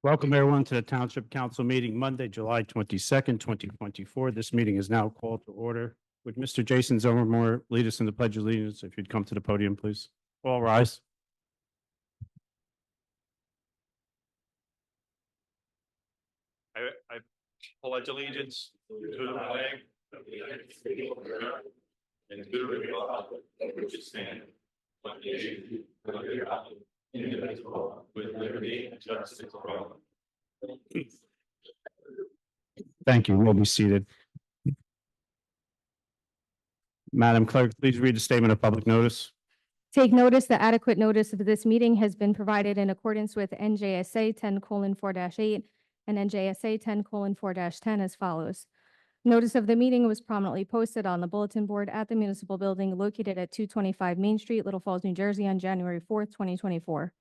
Welcome everyone to the Township Council meeting Monday, July 22nd, 2024. This meeting is now called to order. Would Mr. Jason Zomermore lead us in the Pledge of Allegiance? If you'd come to the podium, please. All rise. I pledge allegiance to the flag of the United States of America and to the republic which stands one nation under God, indivisible, with liberty and justice for all. Thank you. We'll be seated. Madam Clerk, please read the statement of public notice. Take notice that adequate notice of this meeting has been provided in accordance with NJSA 10:4-8 and NJSA 10:4-10 as follows. Notice of the meeting was prominently posted on the bulletin board at the municipal building located at 225 Main Street, Little Falls, New Jersey on January 4th, 2024.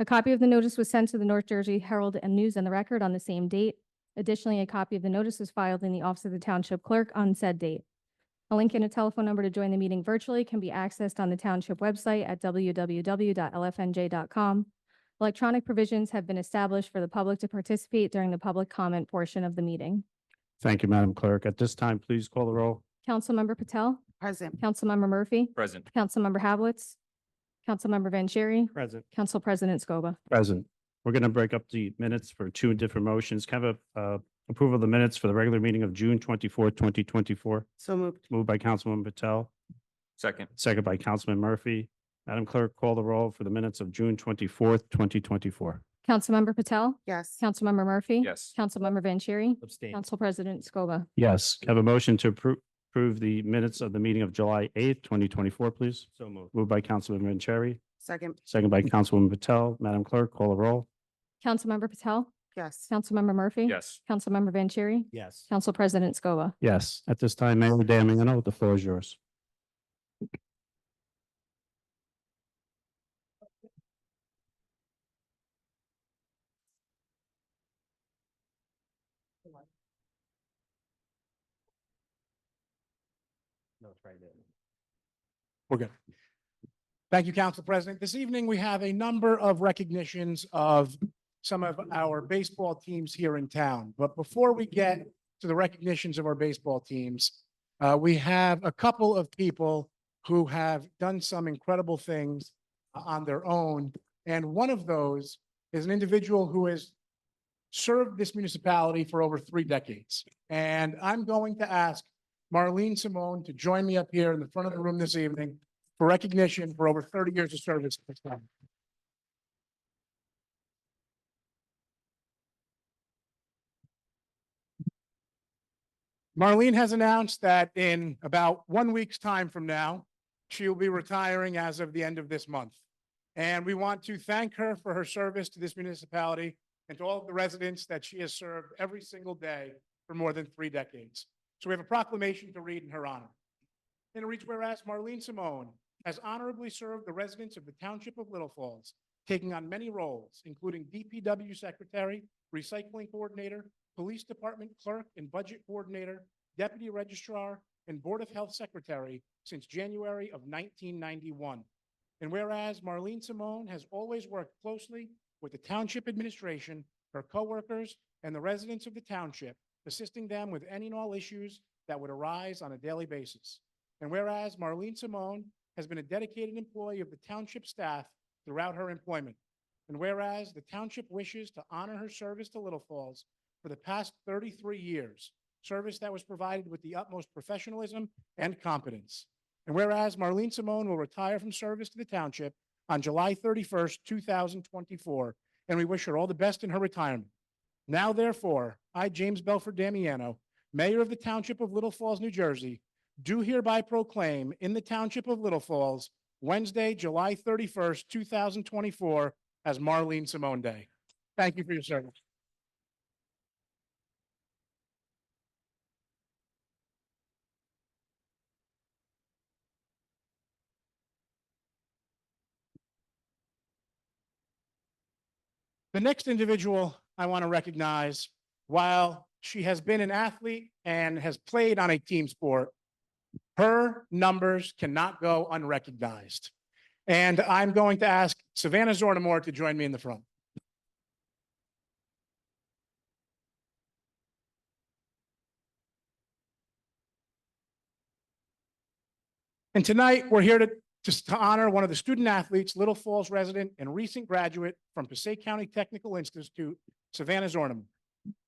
A copy of the notice was sent to the North Jersey Herald and News and the Record on the same date. Additionally, a copy of the notice was filed in the office of the Township Clerk on said date. A link and a telephone number to join the meeting virtually can be accessed on the Township website at www.lfnj.com. Electronic provisions have been established for the public to participate during the public comment portion of the meeting. Thank you, Madam Clerk. At this time, please call the roll. Councilmember Patel? Present. Councilmember Murphy? Present. Councilmember Havletts? Councilmember Vanchery? Present. Council President Scoba. Present. We're going to break up the minutes for two different motions. Can I have approval of the minutes for the regular meeting of June 24th, 2024? So moved. Moved by Councilman Patel, Second. second by Councilman Murphy. Madam Clerk, call the roll for the minutes of June 24th, 2024. Councilmember Patel? Yes. Councilmember Murphy? Yes. Councilmember Vanchery? Abstain. Council President Scoba. Yes. Can I have a motion to approve the minutes of the meeting of July 8th, 2024, please? So moved. Moved by Councilman Vanchery, Second. second by Councilwoman Patel. Madam Clerk, call the roll. Councilmember Patel? Yes. Councilmember Murphy? Yes. Councilmember Vanchery? Yes. Council President Scoba. Yes. At this time, Mayor Damiano, the floor is yours. No, it's right there. We're good. Thank you, Council President. This evening, we have a number of recognitions of some of our baseball teams here in town. But before we get to the recognitions of our baseball teams, we have a couple of people who have done some incredible things on their own. And one of those is an individual who has served this municipality for over 3 decades. And I'm going to ask Marlene Simone to join me up here in the front of the room this evening for recognition for over 30 years of service at this time. Marlene has announced that in about 1 week's time from now, she will be retiring as of the end of this month. And we want to thank her for her service to this municipality and to all of the residents that she has served every single day for more than 3 decades. So we have a proclamation to read in her honor. And it reads, whereas Marlene Simone has honorably served the residents of the Township of Little Falls, taking on many roles, including DPW Secretary, Recycling Coordinator, Police Department Clerk and Budget Coordinator, Deputy Registrar, and Board of Health Secretary since January of 1991. And whereas Marlene Simone has always worked closely with the Township administration, her coworkers, and the residents of the Township, assisting them with any and all issues that would arise on a daily basis. And whereas Marlene Simone has been a dedicated employee of the Township staff throughout her employment. And whereas the Township wishes to honor her service to Little Falls for the past 33 years, service that was provided with the utmost professionalism and competence. And whereas Marlene Simone will retire from service to the Township on July 31st, 2024, and we wish her all the best in her retirement. Now, therefore, I, James Belford Damiano, Mayor of the Township of Little Falls, New Jersey, do hereby proclaim in the Township of Little Falls, Wednesday, July 31st, 2024, as Marlene Simone Day. Thank you for your service. The next individual I want to recognize, while she has been an athlete and has played on a team sport, her numbers cannot go unrecognized. And I'm going to ask Savannah Zornemore to join me in the front. And tonight, we're here to honor one of the student athletes, Little Falls resident and recent graduate from Passaic County Technical Institute, Savannah Zornum.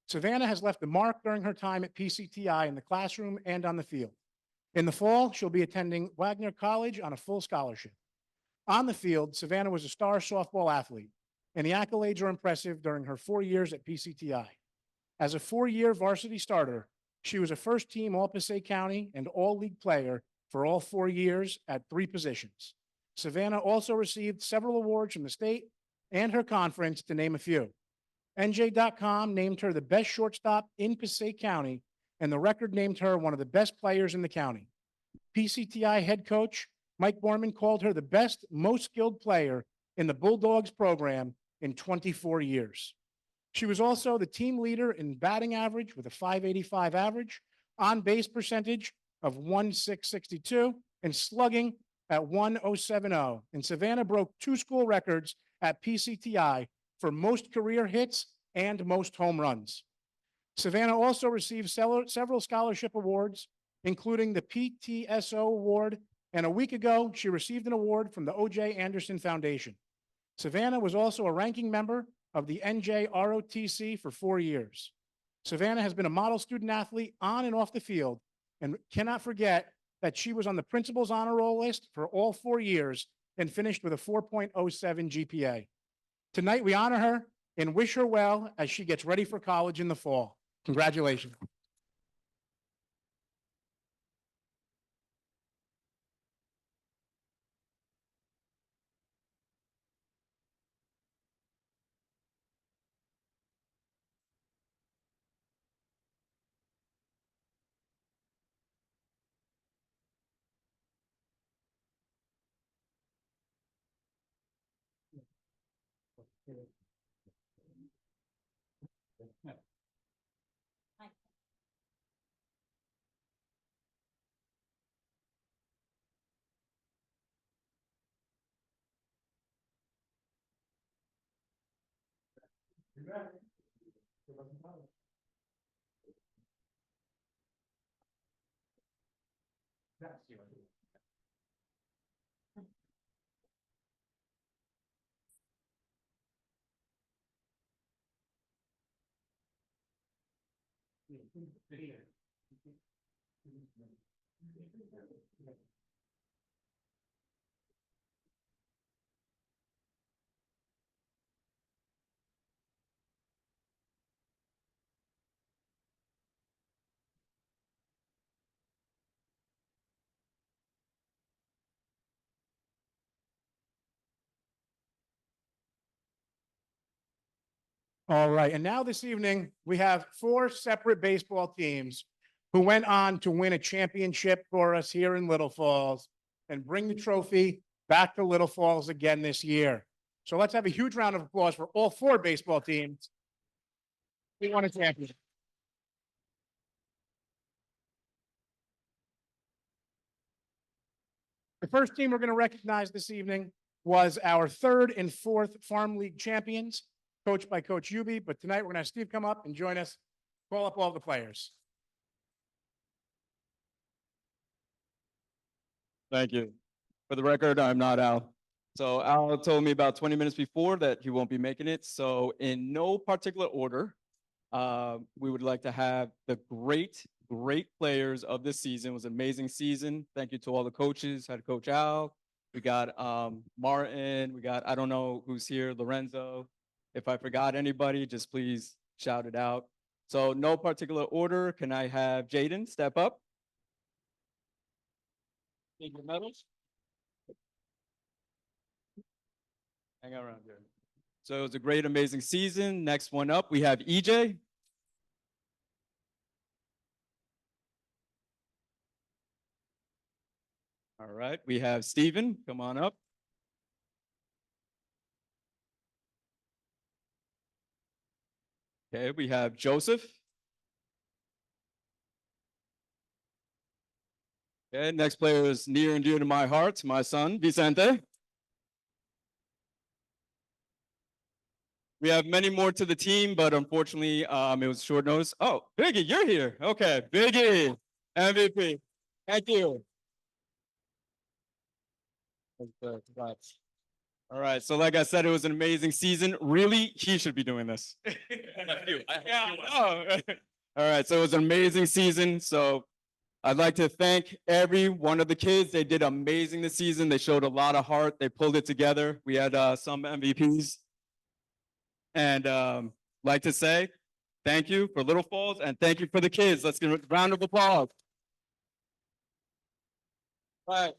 Savannah has left a mark during her time at PCTI in the classroom and on the field. In the fall, she'll be attending Wagner College on a full scholarship. On the field, Savannah was a star softball athlete, and the accolades are impressive during her 4 years at PCTI. As a 4-year varsity starter, she was a first-team All-Passaic County and All-League player for all 4 years at 3 positions. Savannah also received several awards from the state and her conference, to name a few. NJ.com named her the best shortstop in Passaic County, and the Record named her one of the best players in the county. PCTI head coach Mike Borman called her the best, most skilled player in the Bulldogs program in 24 years. She was also the team leader in batting average with a .585 average, on-base percentage of 1.662, and slugging at 1.070. And Savannah broke 2 school records at PCTI for most career hits and most home runs. Savannah also received several scholarship awards, including the PTSO Award, and a week ago, she received an award from the O.J. Anderson Foundation. Savannah was also a ranking member of the NJROTC for 4 years. Savannah has been a model student athlete on and off the field, and cannot forget that she was on the principal's honor roll list for all 4 years and finished with a 4.07 GPA. Tonight, we honor her and wish her well as she gets ready for college in the fall. Congratulations. All right, and now this evening, we have 4 separate baseball teams who went on to win a championship for us here in Little Falls and bring the trophy back to Little Falls again this year. So let's have a huge round of applause for all 4 baseball teams. We won a championship. The first team we're going to recognize this evening was our 3rd and 4th Farm League champions, coached by Coach Ubi. But tonight, we're going to have Steve come up and join us, call up all the players. Thank you. For the record, I'm not Al. So Al told me about 20 minutes before that he won't be making it. So in no particular order, we would like to have the great players of this season. It was an amazing season. Thank you to all the coaches, head coach Al. We got Martin, we got, I don't know who's here, Lorenzo. If I forgot anybody, just please shout it out. So no particular order. Can I have Jaden step up? Take your medals. Hang around here. So it was a great, amazing season. Next one up, we have EJ. All right, we have Steven. Come on up. Okay, we have Joseph. Okay, next player is near and dear to my heart, my son, Vicente. We have many more to the team, but unfortunately, it was short notice. Oh, Biggie, you're here. Okay, Biggie, MVP. Thank you. Congrats. All right, so like I said, it was an amazing season. Really, he should be doing this. Yeah, I know. All right, so it was an amazing season. So I'd like to thank every one of the kids. They did amazing this season. They showed a lot of heart. They pulled it together. We had some MVPs. And like to say, thank you for Little Falls and thank you for the kids. Let's give a round of applause. All right.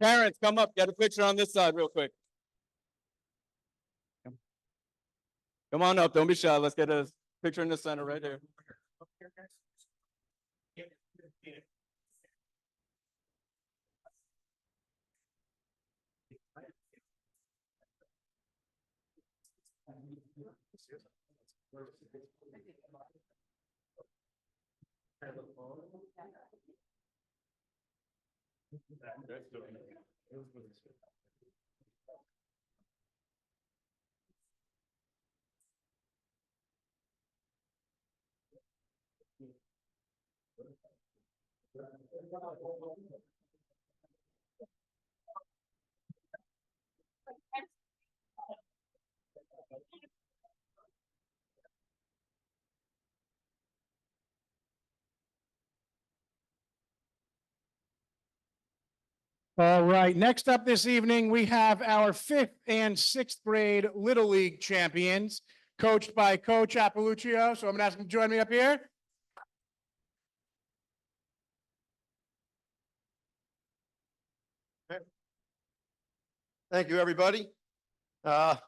Parents, come up, get a picture on this side real quick. Come on up, don't be shy. Let's get a picture in the center right here. All right, next up this evening, we have our 5th and 6th grade Little League champions, coached by Coach Appaluccio. So I'm gonna ask him to join me up here. Thank you, everybody.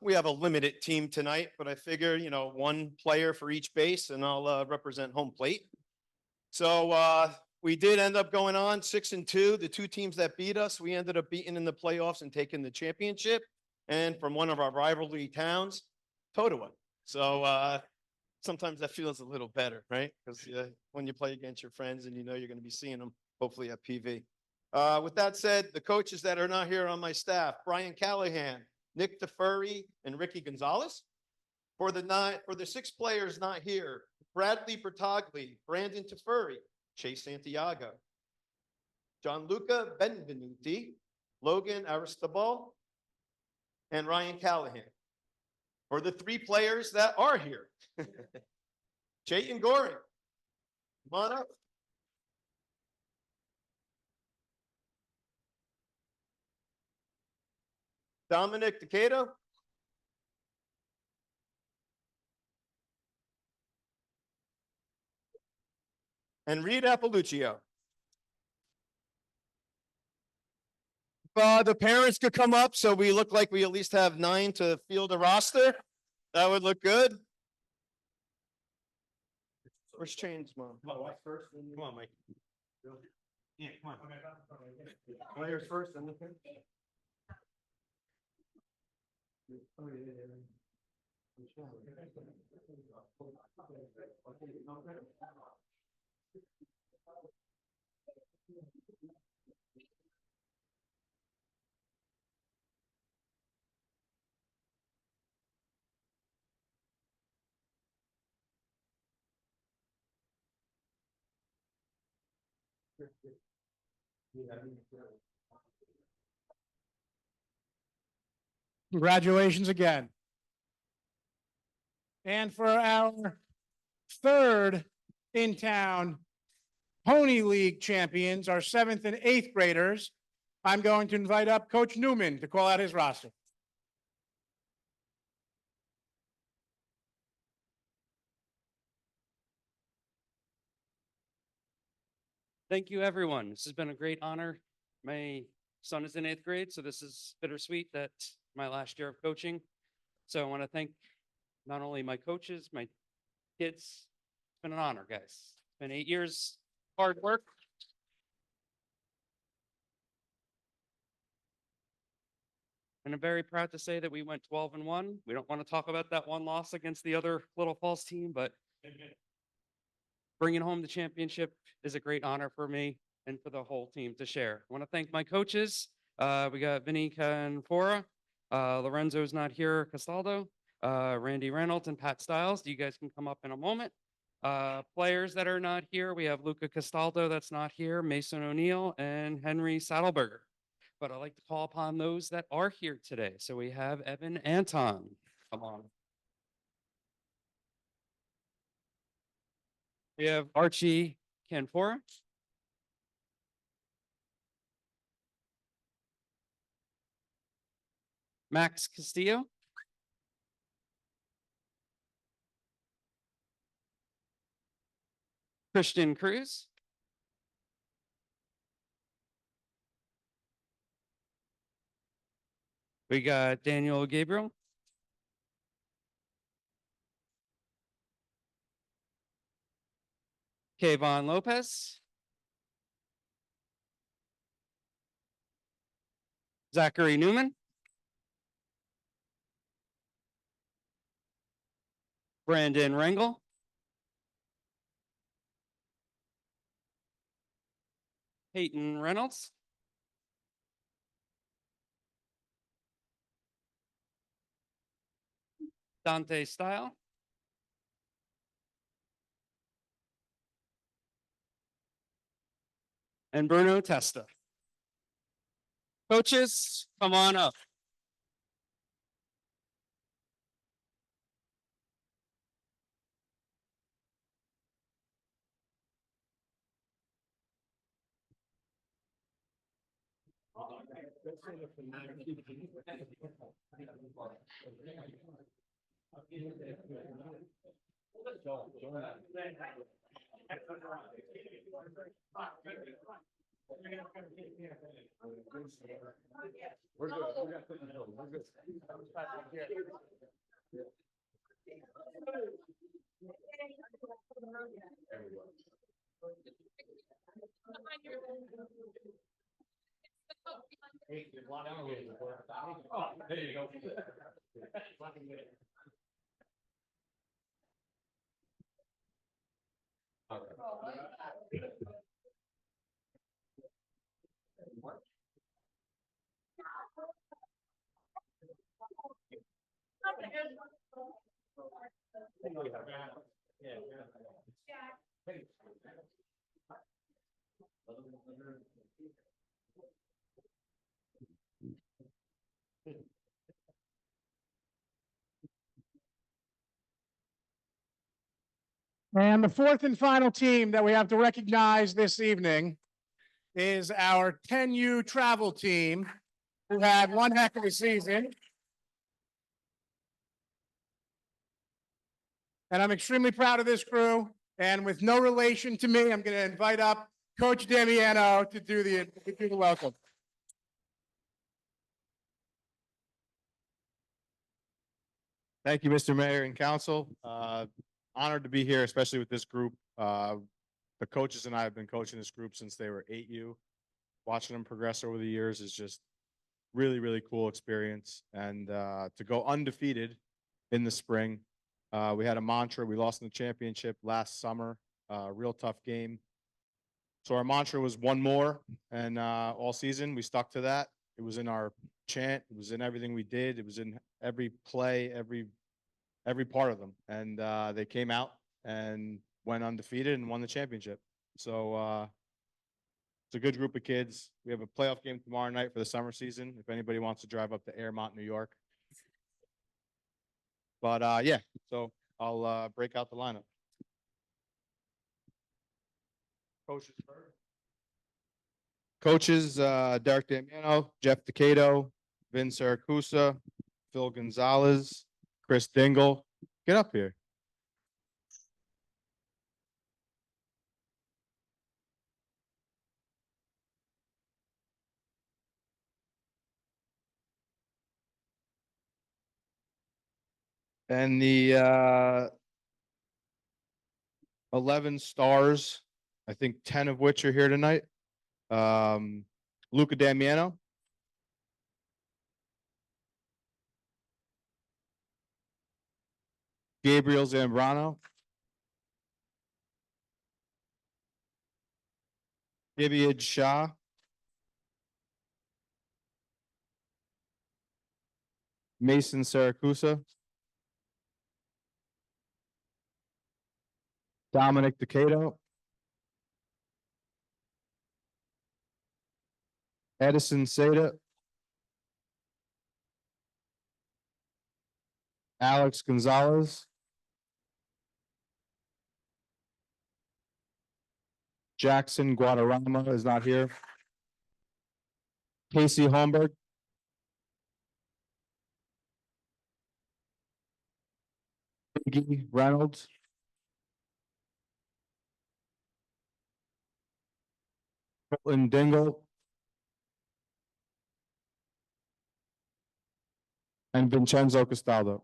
We have a limited team tonight, but I figure, one player for each base and I'll represent home plate. So we did end up going on 6-2. The two teams that beat us, we ended up beating in the playoffs and taking the championship. And from one of our rivalry towns, Totowa. So sometimes that feels a little better, right? Because when you play against your friends and you're going to be seeing them hopefully at PV. With that said, the coaches that are not here on my staff, Brian Callahan, Nick DeFurry, and Ricky Gonzalez. For the 6 players not here, Bradley Bertagli, Brandon DeFurry, Chase Santiago, Gianluca Benvenuti, Logan Aristobal, and Ryan Callahan. For the 3 players that are here, Chayton Goring, come on up. Dominic Decato. And Reed Appaluccio. The parents could come up so we look like we at least have 9 to field a roster. That would look good. Where's Chain's mom? Come on, first. Come on, Mike. Yeah, come on. Players first. And Congratulations again. And for our 3rd in town Pony League champions, our 7th and 8th graders, I'm going to invite up Coach Newman to call out his roster. Thank you, everyone. This has been a great honor. My son is in 8th grade, so this is bittersweet. That's my last year of coaching. So I want to thank not only my coaches, my kids. It's been an honor, guys. It's been 8 years, hard work. And I'm very proud to say that we went 12-1. We don't want to talk about that one loss against the other Little Falls team, but bringing home the championship is a great honor for me and for the whole team to share. I want to thank my coaches. We got Vinny Canfora, Lorenzo's not here, Castaldo, Randy Reynolds, and Pat Stiles. You guys can come up in a moment. Players that are not here, we have Luca Castaldo that's not here, Mason O'Neill, and Henry Saddleberger. but I'd like to call upon those that are here today. So we have Evan Anton. Come on. We have Archie Canfora. Max Castillo. Christian Cruz. We got Daniel Gabriel. Kayvon Lopez. Zachary Newman. Brandon Rangel. Peyton Reynolds. Dante Style. And Bruno Testa. Coaches, come on up. And the fourth and final team that we have to recognize this evening is our 10U travel team, who had one heck of a season. And I'm extremely proud of this crew. And with no relation to me, I'm going to invite up Coach Damiano to do the welcome. Thank you, Mr. Mayor and Council. Honored to be here, especially with this group. The coaches and I have been coaching this group since they were 8U. Watching them progress over the years is just really, really cool experience. And to go undefeated in the spring, we had a mantra. We lost in the championship last summer, real tough game. So our mantra was one more, and all season we stuck to that. It was in our chant. It was in everything we did. It was in every play, every part of them. And they came out and went undefeated and won the championship. So it's a good group of kids. We have a playoff game tomorrow night for the summer season, if anybody wants to drive up to Airmont, New York. But yeah, so I'll break out the lineup. Coaches first. Coaches, Derek Damiano, Jeff Decato, Vince Saracusa, Phil Gonzalez, Chris Dingle. Get up here. And the 11 stars, I think 10 of which are here tonight. Luca Damiano. Gabriel Zambrano. Gibead Shah. Mason Saracusa. Dominic Decato. Edison Seda. Alex Gonzalez. Jackson Guadarrama is not here. Casey Holmberg. Iggy Reynolds. Portland Dingle. And Vincenzo Castaldo.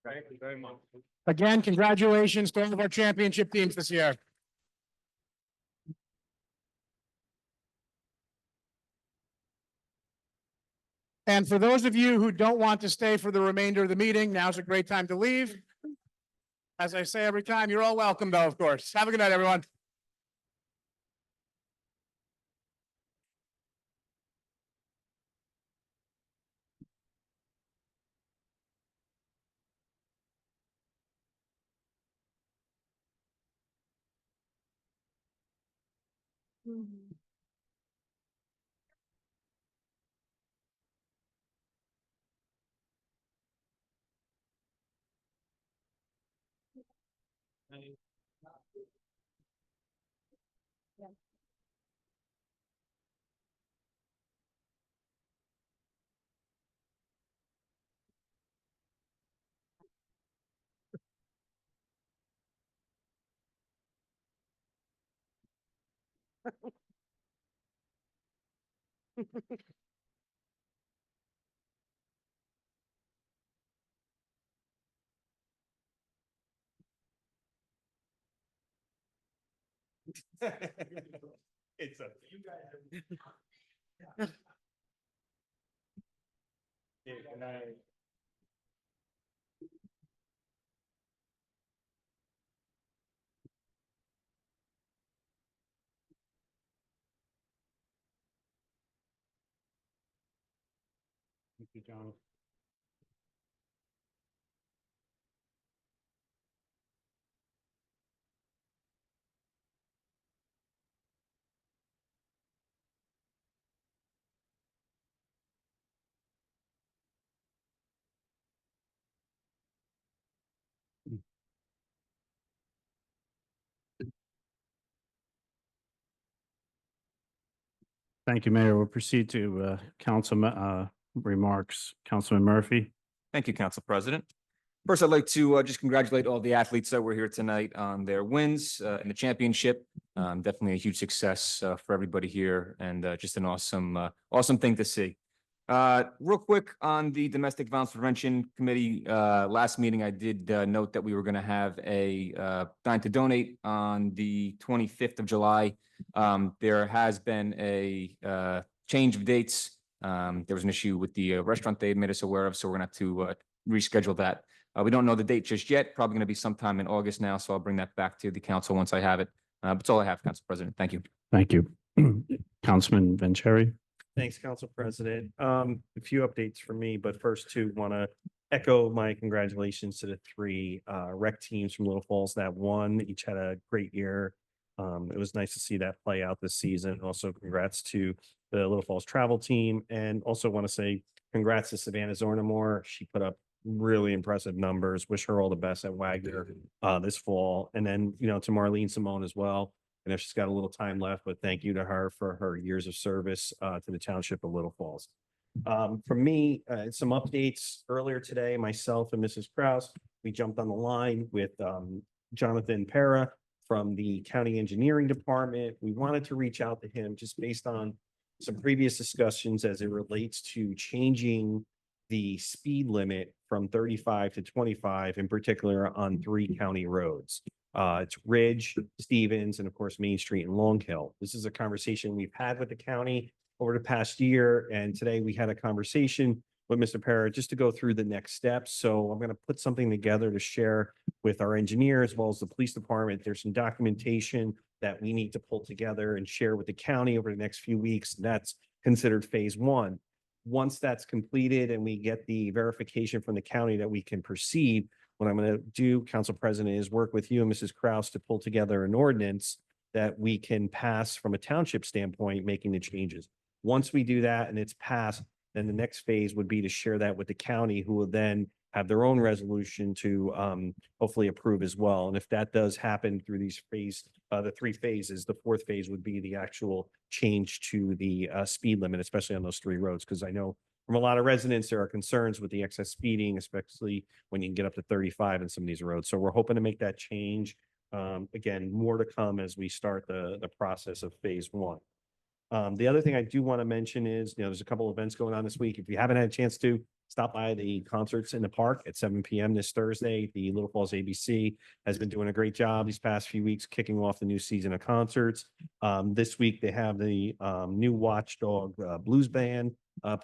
Thank you very much. Again, congratulations to all of our championship teams this year. And for those of you who don't want to stay for the remainder of the meeting, now's a great time to leave. As I say every time, you're all welcome though, of course. Have a good night, everyone. It's a. Yeah, good night. Thank you, John. Thank you, Mayor. We'll proceed to council remarks. Councilman Murphy. Thank you, Council President. First, I'd like to just congratulate all the athletes that were here tonight on their wins in the championship. Definitely a huge success for everybody here and just an awesome thing to see. Real quick on the Domestic Violence Prevention Committee, last meeting, I did note that we were going to have a Dine to Donate on the 25th of July. There has been a change of dates. There was an issue with the restaurant they made us aware of, so we're going to have to reschedule that. We don't know the date just yet, probably going to be sometime in August now, so I'll bring that back to the council once I have it. That's all I have, Council President. Thank you. Thank you. Councilman Vanchery. Thanks, Council President. A few updates for me, but first want to echo my congratulations to the three rec teams from Little Falls that won. Each had a great year. It was nice to see that play out this season. Also, congrats to the Little Falls travel team, and also want to say congrats to Savannah Zornamore. She put up really impressive numbers. Wish her all the best at Wagner this fall, and then to Marlene Simone as well. I know she's got a little time left, but thank you to her for her years of service to the Township of Little Falls. For me, some updates earlier today, myself and Mrs. Kraus, we jumped on the line with Jonathan Para from the County Engineering Department. We wanted to reach out to him just based on some previous discussions as it relates to changing the speed limit from 35 to 25, in particular on 3 county roads. It's Ridge, Stevens, and of course, Main Street and Long Hill. This is a conversation we've had with the county over the past year, and today we had a conversation with Mr. Para just to go through the next steps. So I'm going to put something together to share with our engineer as well as the police department. There's some documentation that we need to pull together and share with the county over the next few weeks. That's considered phase 1. Once that's completed and we get the verification from the county that we can proceed, what I'm going to do, Council President, is work with you and Mrs. Kraus to pull together an ordinance that we can pass from a township standpoint, making the changes. Once we do that and it's passed, then the next phase would be to share that with the county, who will then have their own resolution to hopefully approve as well. And if that does happen through these the 3 phases, the 4th phase would be the actual change to the speed limit, especially on those 3 roads. Because I know from a lot of residents, there are concerns with the excess speeding, especially when you can get up to 35 in some of these roads. So we're hoping to make that change. Again, more to come as we start the process of phase 1. The other thing I do want to mention is, there's a couple events going on this week. If you haven't had a chance to stop by the concerts in the park at 7 p.m. this Thursday, the Little Falls ABC has been doing a great job these past few weeks, kicking off the new season of concerts. This week they have the new Watchdog Blues Band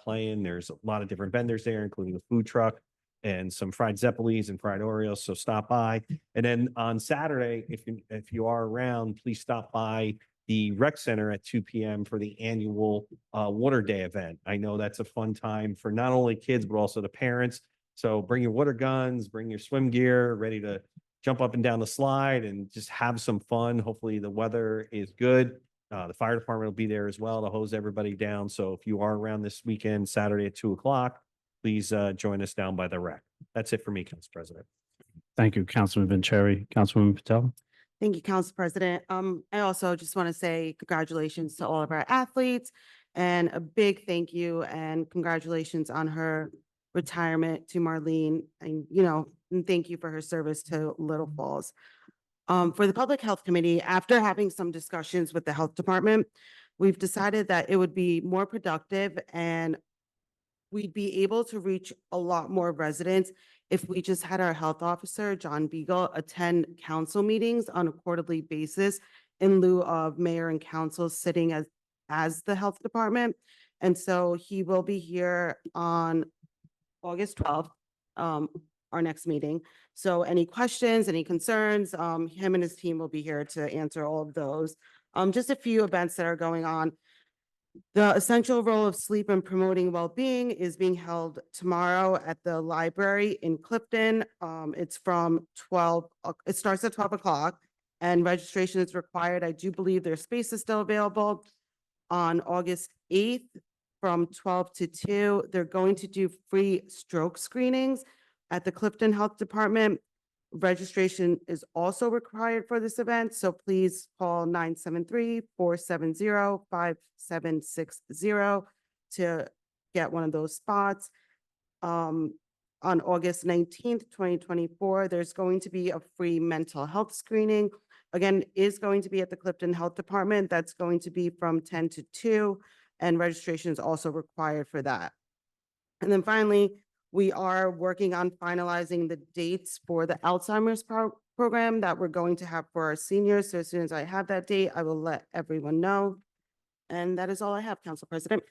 playing. There's a lot of different vendors there, including a food truck and some fried Zeppelis and fried Oreos. So stop by. And then on Saturday, if you are around, please stop by the rec center at 2 p.m. for the annual Water Day event. I know that's a fun time for not only kids, but also the parents. So bring your water guns, bring your swim gear, ready to jump up and down the slide and just have some fun. Hopefully the weather is good. The fire department will be there as well to hose everybody down. So if you are around this weekend, Saturday at 2 o'clock, please join us down by the rec. That's it for me, Council President. Thank you, Councilman Vanchery. Councilwoman Patel. Thank you, Council President. I also just want to say congratulations to all of our athletes and a big thank you and congratulations on her retirement to Marlene, and and thank you for her service to Little Falls. For the Public Health Committee, after having some discussions with the Health Department, we've decided that it would be more productive and we'd be able to reach a lot more residents if we just had our health officer, John Beagle, attend council meetings on a quarterly basis in lieu of mayor and council sitting as the health department. And so he will be here on August 12th, our next meeting. So any questions, any concerns, him and his team will be here to answer all of those. Just a few events that are going on. The essential role of sleep in promoting well-being is being held tomorrow at the library in Clifton. It's from 12, it starts at 12 o'clock and registration is required. I do believe their space is still available. On August 8th from 12 to 2, they're going to do free stroke screenings at the Clifton Health Department. Registration is also required for this event, so please call 973-470-5760 to get one of those spots. On August 19th, 2024, there's going to be a free mental health screening. Again, is going to be at the Clifton Health Department. That's going to be from 10 to 2, and registration is also required for that. And then finally, we are working on finalizing the dates for the Alzheimer's program that we're going to have for our seniors. So as soon as I have that date, I will let everyone know. And that is all I have, Council President.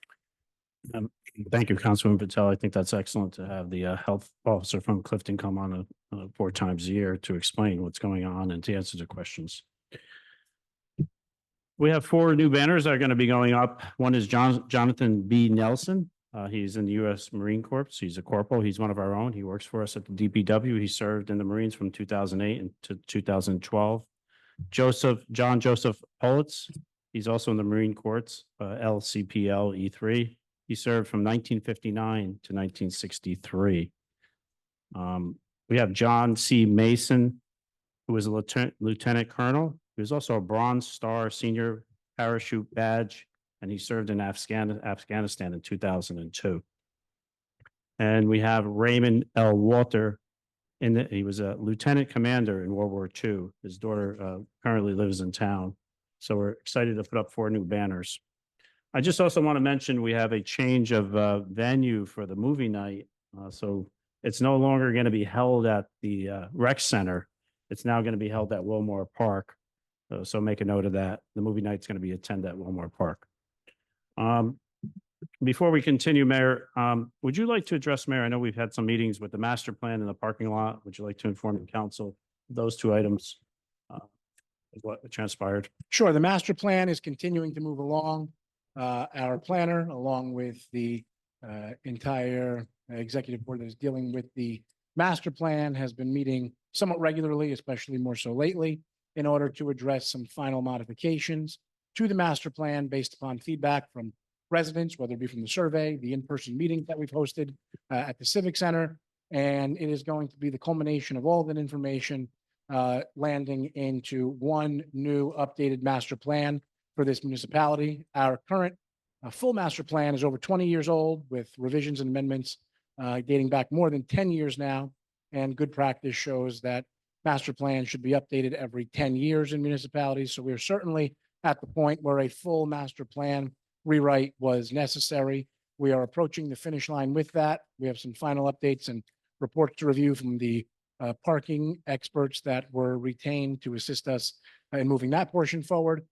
Thank you, Councilwoman Patel. I think that's excellent to have the health officer from Clifton come on 4 times a year to explain what's going on and to answer the questions. We have 4 new banners that are going to be going up. One is Jonathan B. Nelson. He's in the U.S. Marine Corps. He's a corporal. He's one of our own. He works for us at the DPW. He served in the Marines from 2008 to 2012. John Joseph Politz. He's also in the Marine Corps, LCPL E3. He served from 1959 to 1963. We have John C. Mason, who was a lieutenant colonel. He was also a Bronze Star Senior Parachute Badge and he served in Afghanistan in 2002. And we have Raymond L. Walter. He was a lieutenant commander in World War II. His daughter currently lives in town. So we're excited to put up 4 new banners. I just also want to mention we have a change of venue for the movie night. So it's no longer going to be held at the rec center. It's now going to be held at Wilmore Park. So make a note of that. The movie night's going to be attended at Wilmore Park. Before we continue, Mayor, would you like to address, Mayor? I know we've had some meetings with the master plan in the parking lot. Would you like to inform the council of those 2 items? What transpired? Sure, the master plan is continuing to move along. Our planner, along with the entire executive board that is dealing with the master plan, has been meeting somewhat regularly, especially more so lately, in order to address some final modifications to the master plan based upon feedback from residents, whether it be from the survey, the in-person meetings that we've hosted at the Civic Center. And it is going to be the culmination of all that information landing into one new updated master plan for this municipality. Our current full master plan is over 20 years old with revisions and amendments dating back more than 10 years now. And good practice shows that master plan should be updated every 10 years in municipalities. So we're certainly at the point where a full master plan rewrite was necessary. We are approaching the finish line with that. We have some final updates and reports to review from the parking experts that were retained to assist us in moving that portion forward.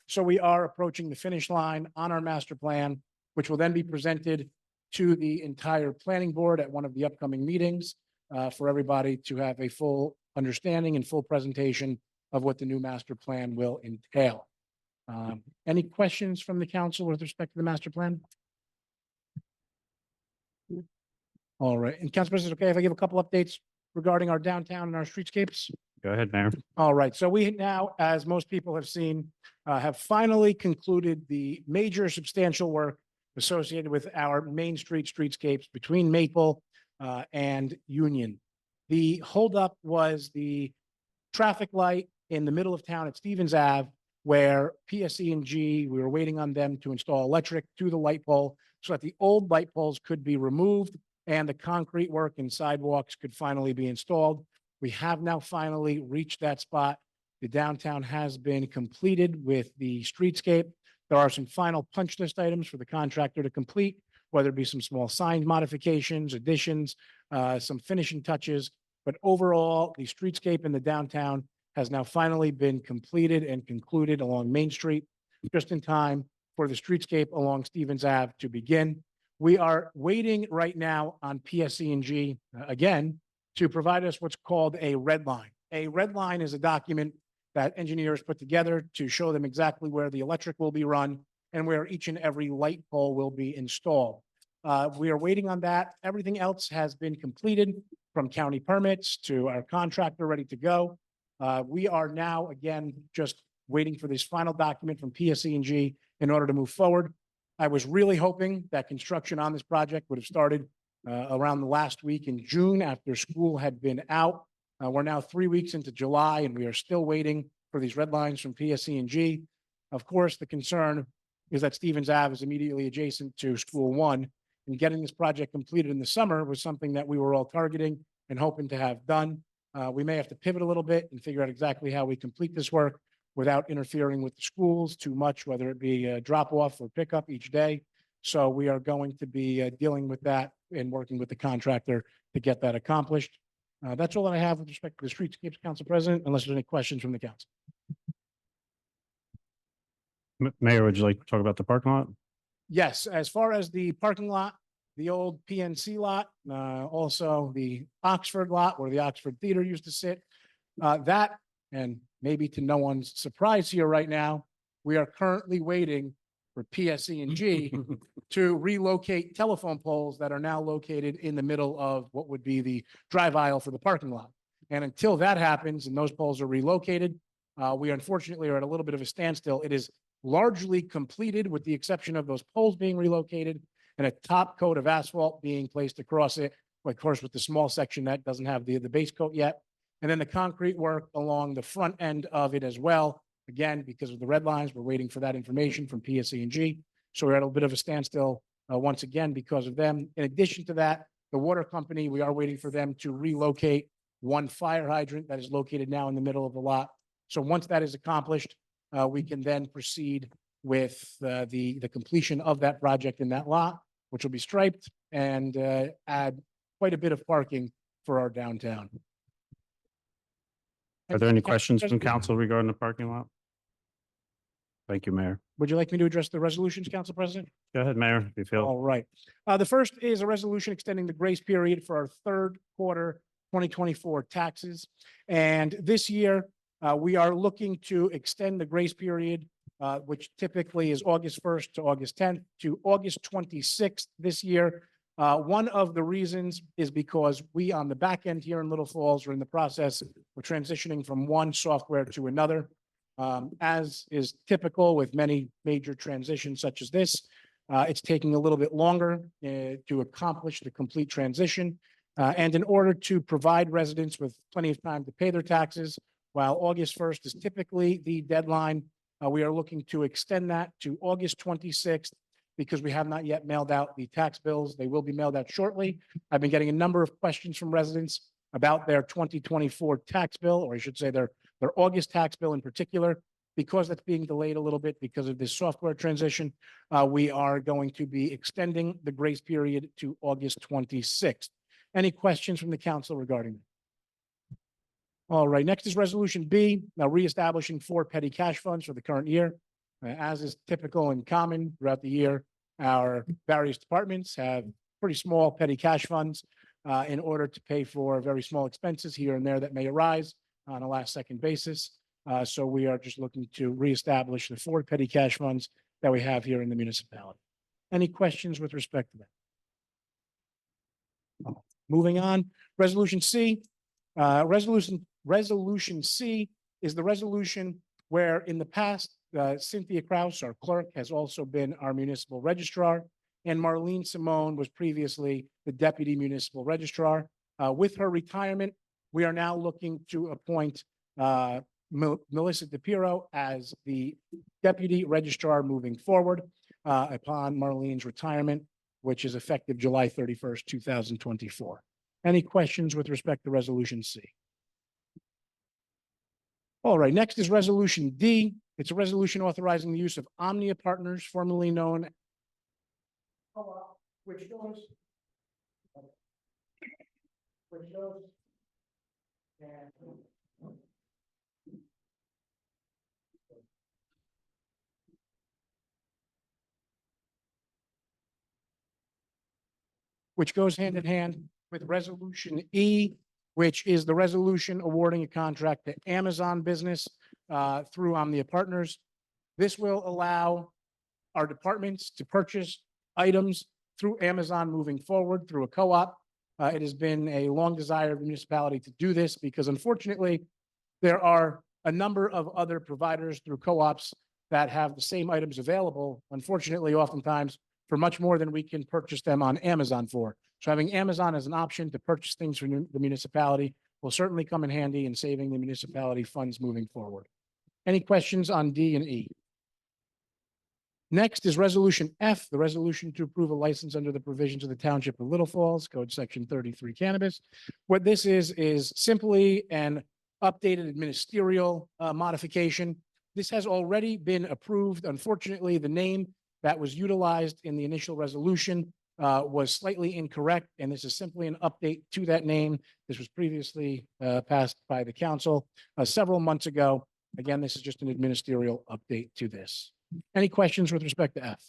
So we are approaching the finish line on our master plan, which will then be presented to the entire planning board at one of the upcoming meetings for everybody to have a full understanding and full presentation of what the new master plan will entail. Any questions from the council with respect to the master plan? All right, and Council President, okay, if I give a couple updates regarding our downtown and our streetscapes? Go ahead, Mayor. All right, so we now, as most people have seen, have finally concluded the major substantial work associated with our Main Street streetscapes between Maple and Union. The holdup was the traffic light in the middle of town at Stevens Ave, where PSE&G, we were waiting on them to install electric to the light pole so that the old light poles could be removed and the concrete work and sidewalks could finally be installed. We have now finally reached that spot. The downtown has been completed with the streetscape. There are some final punch list items for the contractor to complete, whether it be some small sign modifications, additions, some finishing touches. But overall, the streetscape in the downtown has now finally been completed and concluded along Main Street, just in time for the streetscape along Stevens Ave to begin. We are waiting right now on PSE&G again to provide us what's called a red line. A red line is a document that engineers put together to show them exactly where the electric will be run and where each and every light pole will be installed. We are waiting on that. Everything else has been completed, from county permits to our contractor ready to go. We are now, again, just waiting for this final document from PSE&G in order to move forward. I was really hoping that construction on this project would have started around the last week in June after school had been out. We're now 3 weeks into July and we are still waiting for these red lines from PSE&G. Of course, the concern is that Stevens Ave is immediately adjacent to School 1, and getting this project completed in the summer was something that we were all targeting and hoping to have done. We may have to pivot a little bit and figure out exactly how we complete this work without interfering with the schools too much, whether it be a drop off or pickup each day. So we are going to be dealing with that and working with the contractor to get that accomplished. That's all that I have with respect to the streetscapes, Council President, unless there's any questions from the council. Mayor, would you like to talk about the parking lot? Yes, as far as the parking lot, the old PNC lot, also the Oxford lot where the Oxford Theater used to sit, that, and maybe to no one's surprise here right now, we are currently waiting for PSE&G to relocate telephone poles that are now located in the middle of what would be the drive aisle for the parking lot. And until that happens and those poles are relocated, we unfortunately are at a little bit of a standstill. It is largely completed with the exception of those poles being relocated and a top coat of asphalt being placed across it, of course, with the small section that doesn't have the base coat yet. And then the concrete work along the front end of it as well. Again, because of the red lines, we're waiting for that information from PSE&G. So we're at a bit of a standstill once again because of them. In addition to that, the water company, we are waiting for them to relocate one fire hydrant that is located now in the middle of the lot. So once that is accomplished, we can then proceed with the completion of that project in that lot, which will be striped and add quite a bit of parking for our downtown. Are there any Council questions from President, council regarding the parking lot? Thank you, Mayor. would you like me to address the resolutions, Council President? Go ahead, Mayor, if you feel. All right. The first is a resolution extending the grace period for our third quarter 2024 taxes. And this year, we are looking to extend the grace period, which typically is August 1st to August 10th to August 26th this year. One of the reasons is because we on the back end here in Little Falls are in the process of transitioning from one software to another. As is typical with many major transitions such as this, it's taking a little bit longer to accomplish the complete transition. And in order to provide residents with plenty of time to pay their taxes, while August 1st is typically the deadline, we are looking to extend that to August 26th because we have not yet mailed out the tax bills. They will be mailed out shortly. I've been getting a number of questions from residents about their 2024 tax bill, or I should say their August tax bill in particular. Because that's being delayed a little bit because of this software transition, we are going to be extending the grace period to August 26th. Any questions from the council regarding that? All right, next is Resolution B, now reestablishing 4 petty cash funds for the current year. As is typical and common throughout the year, our various departments have pretty small petty cash funds in order to pay for very small expenses here and there that may arise on a last-second basis. So we are just looking to reestablish the 4 petty cash funds that we have here in the municipality. Any questions with respect to that? Moving on, Resolution C. Resolution C is the resolution where in the past, Cynthia Kraus, our clerk, has also been our municipal registrar, and Marlene Simone was previously the deputy municipal registrar. With her retirement, we are now looking to appoint Melissa DePiro as the deputy registrar moving forward upon Marlene's retirement, which is effective July 31st, 2024. Any questions with respect to Resolution C? All right, next is Resolution D. It's a resolution authorizing the use of Omnia Partners, formerly known which goes which goes hand in hand with Resolution E, which is the resolution awarding a contract to Amazon Business through Omnia Partners. This will allow our departments to purchase items through Amazon moving forward through a co-op. It has been a long desire of the municipality to do this because unfortunately, there are a number of other providers through co-ops that have the same items available, unfortunately, oftentimes for much more than we can purchase them on Amazon for. So having Amazon as an option to purchase things from the municipality will certainly come in handy in saving the municipality funds moving forward. Any questions on D and E? Next is Resolution F, the resolution to approve a license under the provisions of the Township of Little Falls, Code Section 33 Cannabis. What this is simply an updated ministerial modification. This has already been approved. Unfortunately, the name that was utilized in the initial resolution was slightly incorrect, and this is simply an update to that name. This was previously passed by the council several months ago. Again, this is just an ministerial update to this. Any questions with respect to F?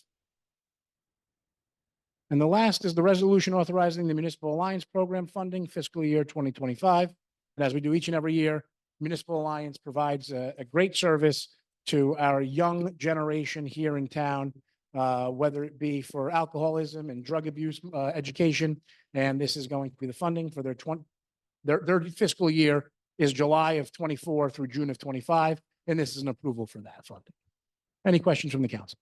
And the last is the resolution authorizing the Municipal Alliance Program funding fiscal year 2025. And as we do each and every year, Municipal Alliance provides a great service to our young generation here in town, whether it be for alcoholism and drug abuse education. And this is going to be the funding for their fiscal year is July of 24 through June of 25. And this is an approval for that funding. Any questions from the council?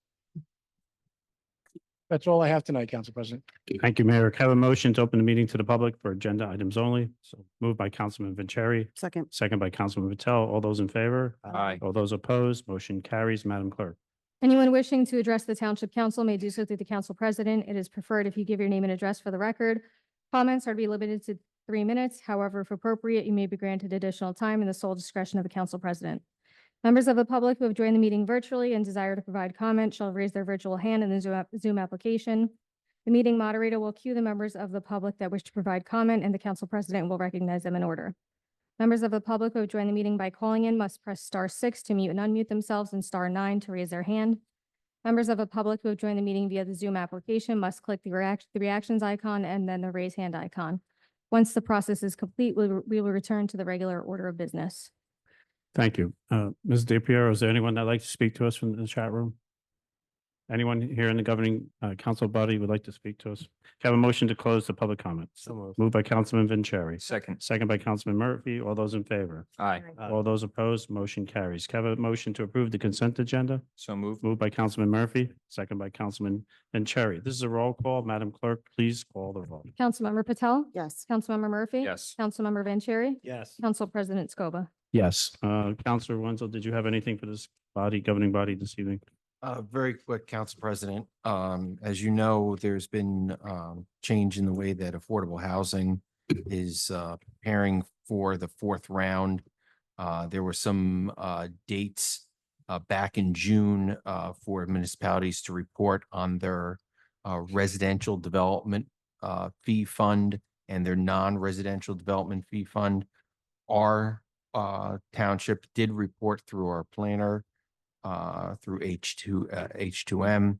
That's all I have tonight, Council President. Thank you, Mayor. Can I have a motion to open the meeting to the public for agenda items only? So moved by Councilman Vanchery, Second. second by Councilman Patel. All those in favor? Aye. All those opposed? Motion carries. Madam Clerk. Anyone wishing to address the Township Council may do so through the Council President. It is preferred if you give your name and address for the record. Comments are to be limited to 3 minutes. However, if appropriate, you may be granted additional time in the sole discretion of the Council President. Members of the public who have joined the meeting virtually and desire to provide comment shall raise their virtual hand in the Zoom application. The meeting moderator will cue the members of the public that wish to provide comment, and the Council President will recognize them in order. Members of the public who have joined the meeting by calling in must press *6 to mute and unmute themselves and *9 to raise their hand. Members of the public who have joined the meeting via the Zoom application must click the reactions icon and then the raise hand icon. Once the process is complete, we will return to the regular order of business. Thank you. Ms. DePiero, is there anyone that'd like to speak to us from the chat room? Anyone here in the governing council body would like to speak to us? Can I have a motion to close the public comments? Moved by Councilman Vanchery. Second. Second by Councilman Murphy. All those in favor? Aye. All those opposed? Motion carries. Can I have a motion to approve the consent agenda? So moved. Moved by Councilman Murphy, second by Councilman Vanchery. This is a roll call. Madam Clerk, please call the roll. Councilmember Patel? Yes. Councilmember Murphy? Yes. Councilmember Vanchery? Yes. Council President Scoba. Yes. Councilor Wenzel, did you have anything for this governing body this evening? Very quick, Council President. As you know, there's been change in the way that affordable housing is preparing for the 4th round. There were some dates back in June for municipalities to report on their residential development fee fund and their non-residential development fee fund. Our township did report through our planner through H2M.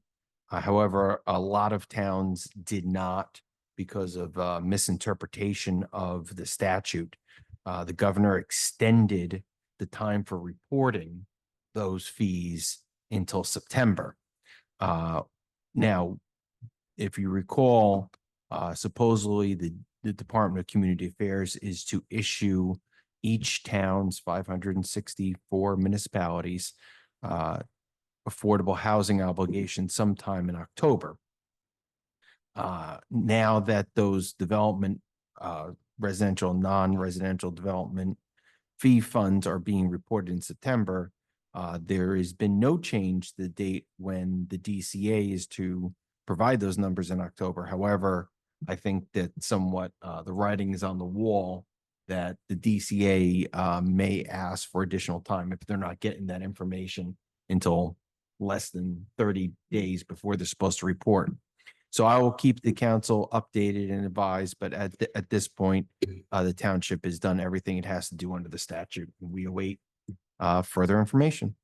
However, a lot of towns did not because of misinterpretation of the statute. The governor extended the time for reporting those fees until September. Now, if you recall, supposedly the Department of Community Affairs is to issue each town's 564 municipalities affordable housing obligation sometime in October. Now that those development, residential, non-residential development fee funds are being reported in September, there has been no change to the date when the DCA is to provide those numbers in October. However, I think that somewhat the writing is on the wall that the DCA may ask for additional time if they're not getting that information until less than 30 days before they're supposed to report. So I will keep the council updated and advised, but at this point, the township has done everything it has to do under the statute. We await further information.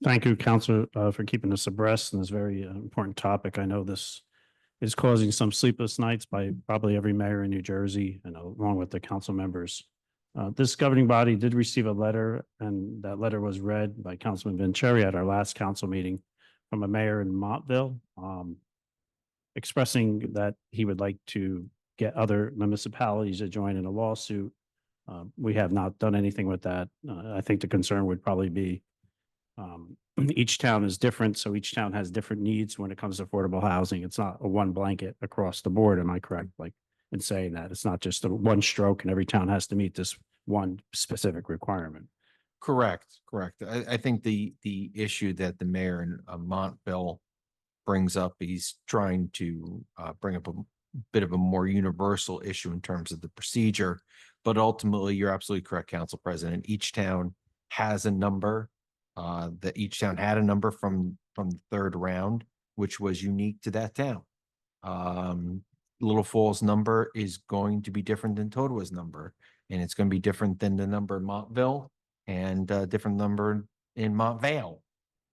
Thank you, Councilor, for keeping us abreast on this very important topic. I know this is causing some sleepless nights by probably every mayor in New Jersey and along with the council members. This governing body did receive a letter, and that letter was read by Councilman Vanchery at our last council meeting from a mayor in Montville, expressing that he would like to get other municipalities to join in a lawsuit. We have not done anything with that. I think the concern would probably be each town is different, so each town has different needs when it comes to affordable housing. It's not a one blanket across the board. Am I correct? Like in saying that it's not just a one stroke and every town has to meet this one specific requirement. Correct. I think the issue that the mayor in Montville brings up, he's trying to bring up a bit of a more universal issue in terms of the procedure. But ultimately, you're absolutely correct, Council President. Each town has a number. That each town had a number from the 3rd round, which was unique to that town. Little Falls number is going to be different than Totowa's number, and it's going to be different than the number in Montville and a different number in Montvale.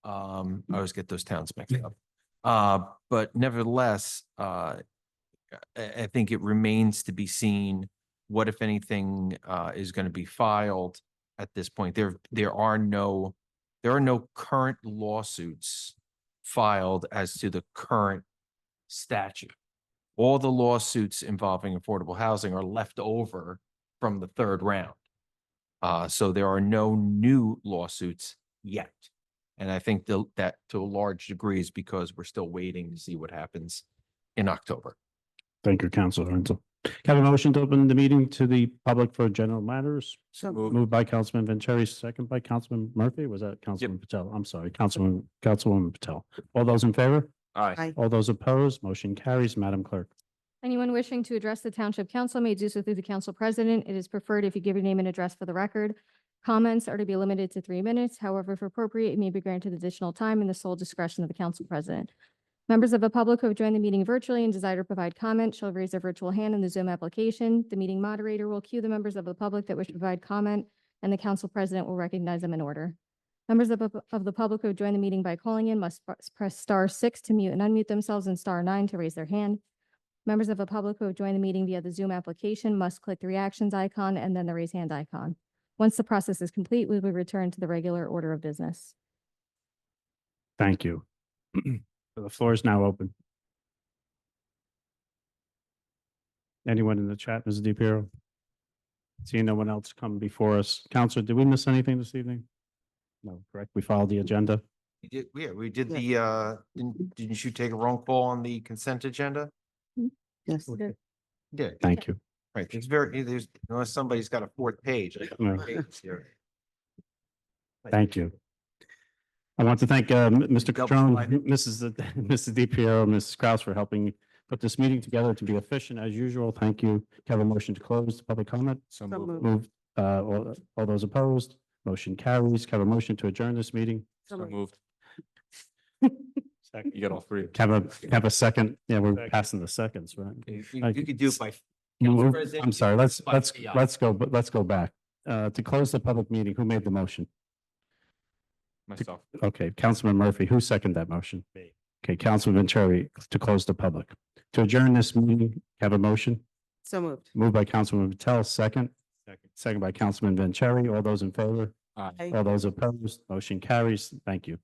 I always get those towns mixed up. But nevertheless, I think it remains to be seen what, if anything, is going to be filed at this point. There are no current lawsuits filed as to the current statute. All the lawsuits involving affordable housing are left over from the 3rd round. So there are no new lawsuits yet. And I think that to a large degree is because we're still waiting to see what happens in October. Thank you, Councilor Renzel. Have a motion to open the meeting to the public for general matters. So Moved by Councilman Vanchery, second by Councilman Murphy. Was that Councilman Patel? I'm sorry, Councilwoman Patel. All those in favor? Aye. Aye. All those opposed? Motion carries. Madam Clerk. Anyone wishing to address the Township Council may do so through the Council President. It is preferred if you give your name and address for the record. Comments are to be limited to 3 minutes. However, if appropriate, it may be granted additional time in the sole discretion of the Council President. Members of the public who have joined the meeting virtually and desire to provide comment shall raise their virtual hand in the Zoom application. The meeting moderator will cue the members of the public that wish to provide comment, and the Council President will recognize them in order. Members of the public who have joined the meeting by calling in must press *6 to mute and unmute themselves and *9 to raise their hand. Members of the public who have joined the meeting via the Zoom application must click the reactions icon and then the raise hand icon. Once the process is complete, we will return to the regular order of business. Thank you. The floor is now open. Anyone in the chat, Ms. DiPiero? Seeing no one else come before us. Counselor, did we miss anything this evening? No, correct. We followed the agenda. We did the, didn't you take a wrong call on the consent agenda? yes. Yeah, Thank you. right. It's very, there's, unless somebody's got a fourth page. I got No. four pages here. Thank you. I want to thank Mr. Double Catrone, sided. Mrs. DiPiero, Mrs. Kraus for helping put this meeting together to be efficient as usual. Thank you. Can I have a motion to close the public comment? So So moved. moved. All those opposed? Motion carries. Can I have a motion to adjourn this meeting? So So moved. moved. Second. You got all three. Have a second. Yeah, we're Second. passing the seconds, right? You could do it by. You Council move- President, I'm sorry, let's by AI. let's go back. To close the public meeting, who made the motion? Myself. Okay, Councilman Murphy, who seconded that motion? Me. Okay, Councilman Vanchery to close the public. To adjourn this meeting, have a motion? So moved. Moved by Councilman Patel, second. Second. Second by Councilman Vanchery. All those in favor? Aye. Aye. All those opposed? Motion carries. Thank you.